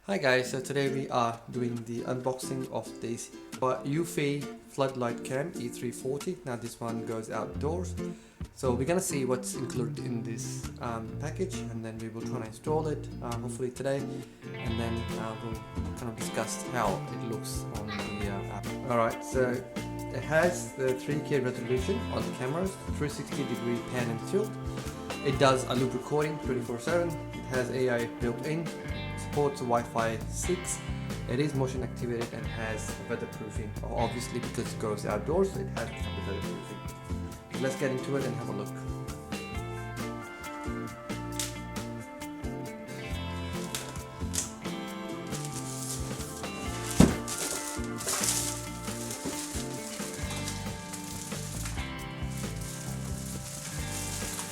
Hi guys, so today we are doing the unboxing of this EUFY Floodlight Cam E340. Now this one goes outdoors. So we're gonna see what's included in this package, and then we will try to install it hopefully today, and then we'll kind of discuss how it looks on the app. Alright, so it has the 3K resolution on the cameras, 360-degree pan and tilt. It does a loop recording 24/7. It has AI built in. Supports Wi-Fi 6. It is motion activated and has weatherproofing. Obviously, because it goes outdoors, it has some weatherproofing. So let's get into it and have a look.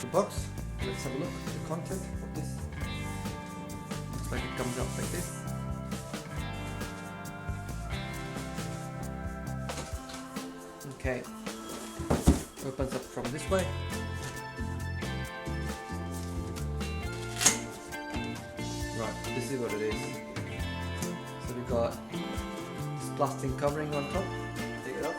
The box. Let's have a look at the content of this. Like it comes out like this. Okay, opens up from this way. Right, this is what it is. So we got this plastic covering on top. Take it off.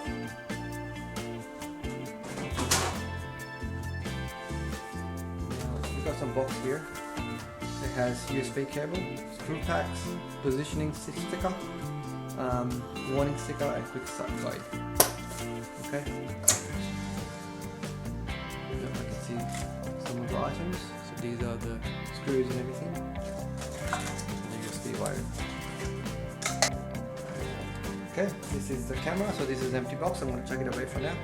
Now we got some box here. It has USB cable, screw packs, positioning sticker, warning sticker, and quick start guide. Okay. I can see some of the items. So these are the screws and everything. And the USB wire. Okay, this is the camera. So this is an empty box. I'm going to chuck it away for now.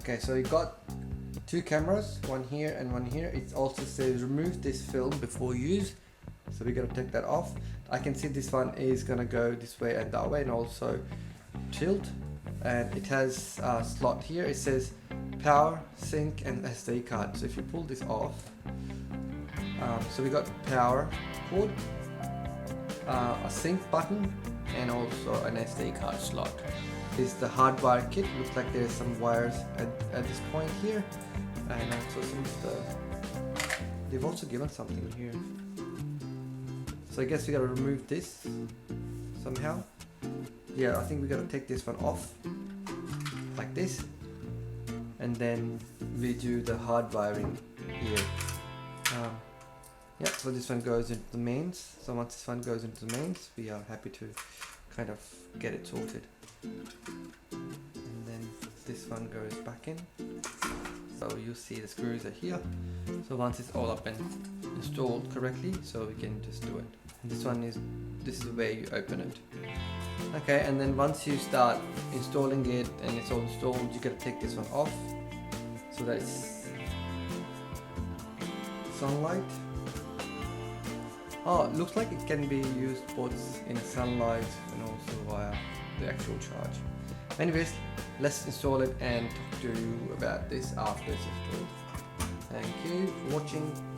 Okay, so you got two cameras, one here and one here. It also says remove this film before use, so we gotta take that off. I can see this one is gonna go this way and that way, and also tilt. And it has a slot here. It says power, sync, and SD card. So if you pull this off, so we got power cord, a sync button, and also an SD card slot. This is the hardwired kit. Looks like there's some wires at this point here, and also some stuff. They've also given something here. So I guess we gotta remove this somehow. Yeah, I think we gotta take this one off like this, and then we do the hard wiring here. Yeah, so this one goes into the mains. So once this one goes into the mains, we are happy to kind of get it sorted. And then this one goes back in. So you see the screws are here. So once it's all up and installed correctly, so we can just do it. And this is where you open it. Okay, and then once you start installing it and it's all installed, you gotta take this one off. So that's sunlight. Oh, it looks like it can be used both in sunlight and also via the actual charge. Anyways, let's install it and talk to you about this after it's installed. Thank you for watching.